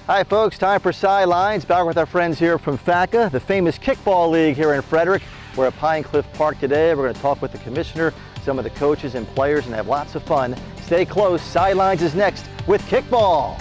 Hi folks, time for Sidelines. Back with our friends here from Facka, the famous kickball league here in Frederick. We're at Pine Cliff Park today. We're going to talk with the commissioner, some of the coaches and players, and have lots of fun. Stay close. Sidelines is next with kickball.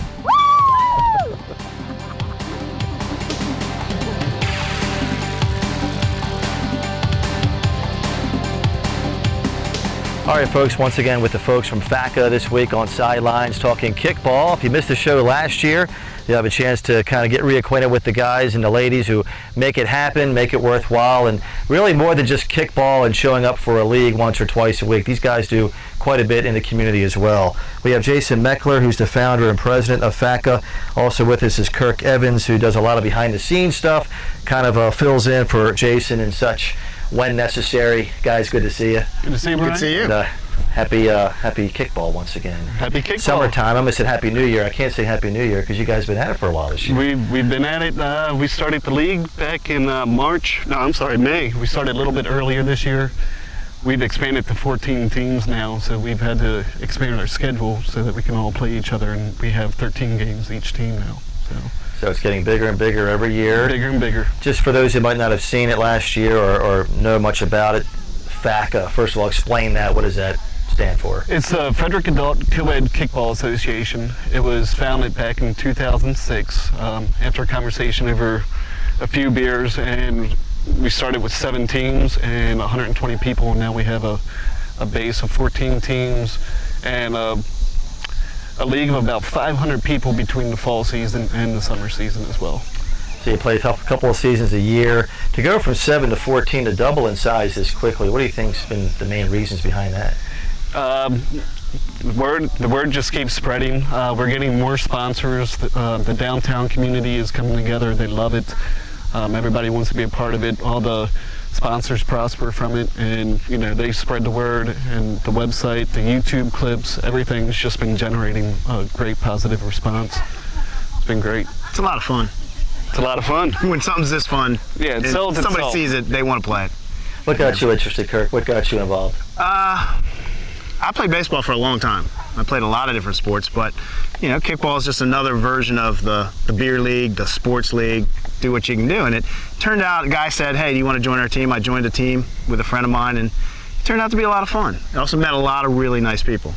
All right, folks, once again with the folks from Facka this week on Sidelines talking kickball. If you missed the show last year, you have a chance to kind of get reacquainted with the guys and the ladies who make it happen, make it worthwhile, and really more than just kickball and showing up for a league once or twice a week. These guys do quite a bit in the community as well. We have Jason Meckler, who's the founder and president of Facka. Also with us is Kirk Evans, who does a lot of behind-the-scenes stuff, kind of fills in for Jason and such when necessary. Guys, good to see you. Good to see you, Brian. Good to see you. And, happy kickball once again. Happy kickball. Summertime. I almost said Happy New Year. I can't say Happy New Year because you guys have been at it for a while this year. We've been at it. We started the league back in May. We started a little bit earlier this year. We've expanded to 14 teams now, so we've had to expand our schedule so that we can all play each other, and we have 13 games each team now. So it's getting bigger and bigger every year. Bigger and bigger. Just for those who might not have seen it last year or know much about it, Facka, first of all, explain that. What does that stand for? It's the Frederick Adult Co-Ed Kickball Association. It was founded back in 2006 after a conversation over a few beers, and we started with 7 teams and 120 people, and now we have a base of 14 teams and a league of about 500 people between the fall season and the summer season as well. So you play a couple of seasons a year. To go from 7 to 14 to double in size this quickly, what do you think's been the main reasons behind that? The word just keeps spreading. We're getting more sponsors. The downtown community is coming together. They love it. Everybody wants to be a part of it. All the sponsors prosper from it, and they spread the word, and the website, the YouTube clips, everything's just been generating a great positive response. It's been great. It's a lot of fun. It's a lot of fun. When something's this fun, yeah, it sells itself. Somebody sees it, they want to play it. What got you interested, Kirk? What got you involved? I played baseball for a long time. I played a lot of different sports, but kickball is just another version of the beer league, the sports league. Do what you can do, and it turned out a guy said, "Hey, do you want to join our team?" I joined a team with a friend of mine, and it turned out to be a lot of fun. I also met a lot of really nice people.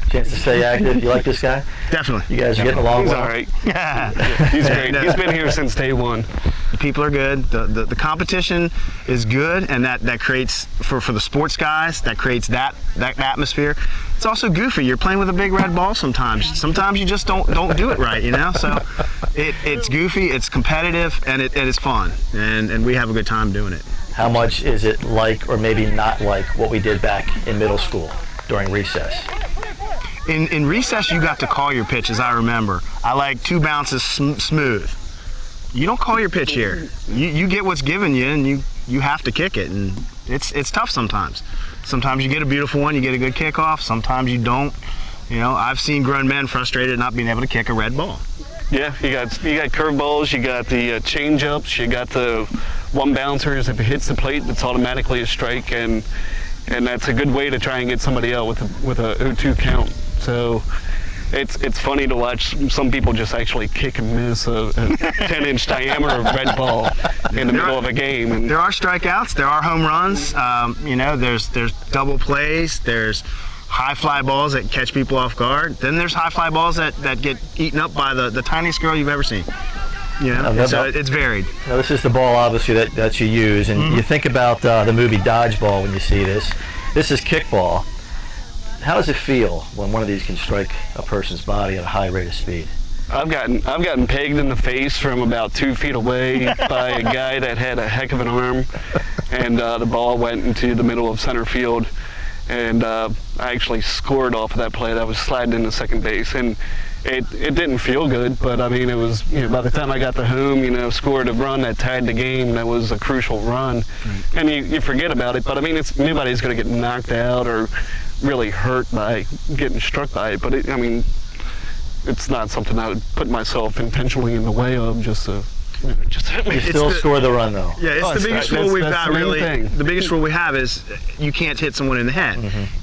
Chance to stay active. You like this guy? Definitely. You guys are getting along well? He's all right. Yeah, he's great. He's been here since day one. The people are good. The competition is good, and that creates for the sports guys. That creates that atmosphere. It's also goofy. You're playing with a big red ball sometimes. Sometimes you just don't do it right, So it's goofy. It's competitive, and it is fun. And we have a good time doing it. How much is it like, or maybe not like, what we did back in middle school during recess? In recess, you got to call your pitch, as I remember. I like 2 bounces smooth. You don't call your pitch here. You get what's given you, and you have to kick it, and it's tough sometimes. Sometimes you get a beautiful one, you get a good kickoff. Sometimes you don't. I've seen grown men frustrated not being able to kick a red ball. Yeah, you got curveballs, you got the change-ups, you got the 1 bouncers. If it hits the plate, it's automatically a strike, and that's a good way to try and get somebody out with a 0-2 count. So it's funny to watch some people just actually kick and miss a 10-inch diameter red ball in the middle of a game. And there are strikeouts, there are home runs. There's double plays, there's high fly balls that catch people off guard. Then there's high fly balls that get eaten up by the tiniest girl you've ever seen. So it's varied. Now, this is the ball, obviously, that you use, and you think about the movie Dodgeball when you see this. This is kickball. How does it feel when one of these can strike a person's body at a high rate of speed? I've gotten pegged in the face from about 2 feet away by a guy that had a heck of an arm, and the ball went into the middle of center field, and I actually scored off of that play. That was sliding into second base, and it didn't feel good, but I mean, it was, by the time I got to home, scored a run that tied the game. That was a crucial run, and you forget about it, but I mean, nobody's going to get knocked out or really hurt by getting struck by it, but it's not something I would put myself intentionally in the way of just to hit me. You still score the run, though. Yeah, it's the biggest rule we've got, really. The biggest rule we have is you can't hit someone in the head.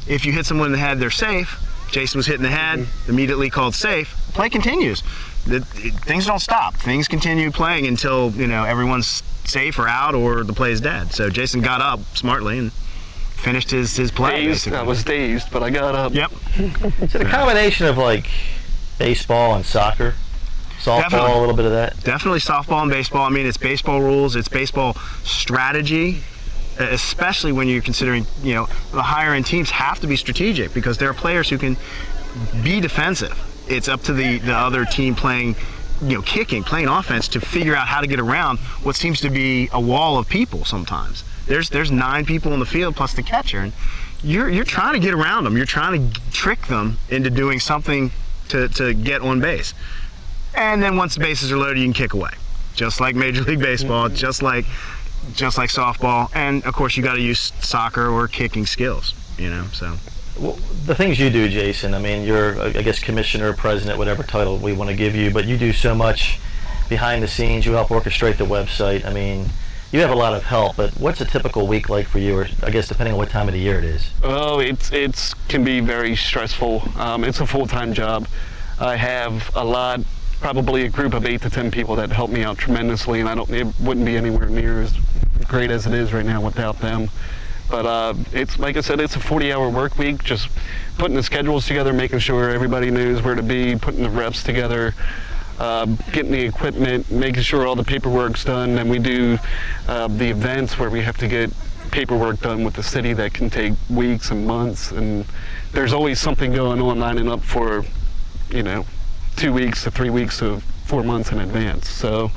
If you hit someone in the head, they're safe. Jason was hit in the head, immediately called safe. Play continues. things don't stop. Things continue playing until, you know, everyone's safe or out or the play is dead. So Jason got up smartly and finished his play. Dazed. I was dazed, but I got up. Yep. Is it a combination of like baseball and soccer? Softball, Definitely. a little bit of that? Definitely softball and baseball. I mean, it's baseball rules, it's baseball strategy, especially when you're considering, you know, the higher end teams have to be strategic because there are players who can be defensive. It's up to the other team playing, you know, playing offense to figure out how to get around what seems to be a wall of people sometimes. There's 9 people in the field plus the catcher, and you're trying to get around them. You're trying to trick them into doing something to get on base. And then once the bases are loaded, you can kick away. Just like Major League Baseball, just like softball, and of course you got to use soccer or kicking skills, you know, so. Well, the things you do, Jason, I mean, you're, I guess, commissioner, president, whatever title we want to give you, but you do so much behind the scenes. You help orchestrate the website. I mean, you have a lot of help, but what's a typical week like for you, or I guess depending on what time of the year it is? Oh, it can be very stressful. It's a full-time job. I have probably a group of 8 to 10 people that help me out tremendously, and it wouldn't be anywhere near as great as it is right now without them. But it's, like I said, it's a 40-hour work week, just putting the schedules together, making sure everybody knows where to be, putting the reps together, getting the equipment, making sure all the paperwork's done. And we do the events where we have to get paperwork done with the city that can take weeks and months, and there's always something going on lining up for, you know, 2 weeks to 3 weeks to 4 months in advance. So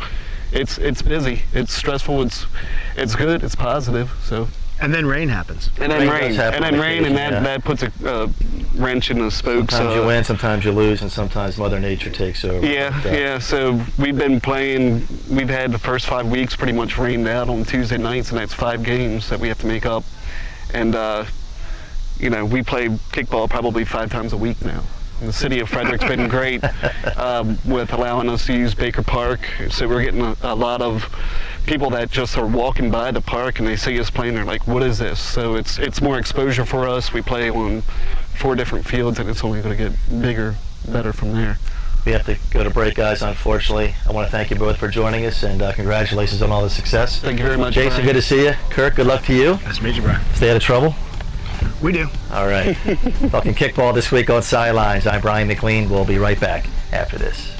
it's busy, it's stressful, it's good, it's positive. So. And then rain happens. And then rain, and yeah. that puts a wrench in the spokes. Sometimes you win, sometimes you lose, and sometimes Mother Nature takes over. Yeah. So we've had the first 5 weeks pretty much rained out on Tuesday nights, and that's 5 games that we have to make up. And you know, we play kickball probably 5 times a week now. And the city of Frederick's been great with allowing us to use Baker Park. So we're getting a lot of people that just are walking by the park and they see us playing, they're like, what is this? So it's more exposure for us. We play on 4 different fields, and it's only going to get bigger, better from there. We have to go to break, guys, unfortunately. I want to thank you both for joining us, and congratulations on all the success. Thank you very much, Jason, Brian. good to see you. Kirk, good luck to you. Nice to meet you, Brian. Stay out of trouble. We do. All right. Talking kickball this week on Sidelines. I'm Brian McLean. We'll be right back after this.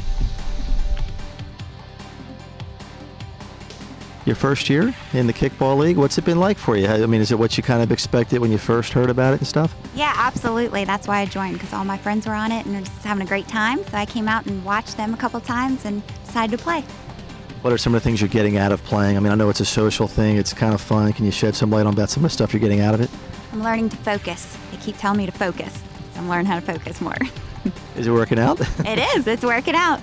Your first year in the kickball league, what's it been like for you? I mean, is it what you kind of expected when you first heard about it and stuff? Yeah, absolutely. That's why I joined, because all my friends were on it and were just having a great time. So I came out and watched them a couple times and decided to play. What are some of the things you're getting out of playing? I mean, I know it's a social thing. It's kind of fun. Can you shed some light on about some of the stuff you're getting out of it? I'm learning to focus. They keep telling me to focus. So I'm learning how to focus more. Is it working out? It is. It's working out.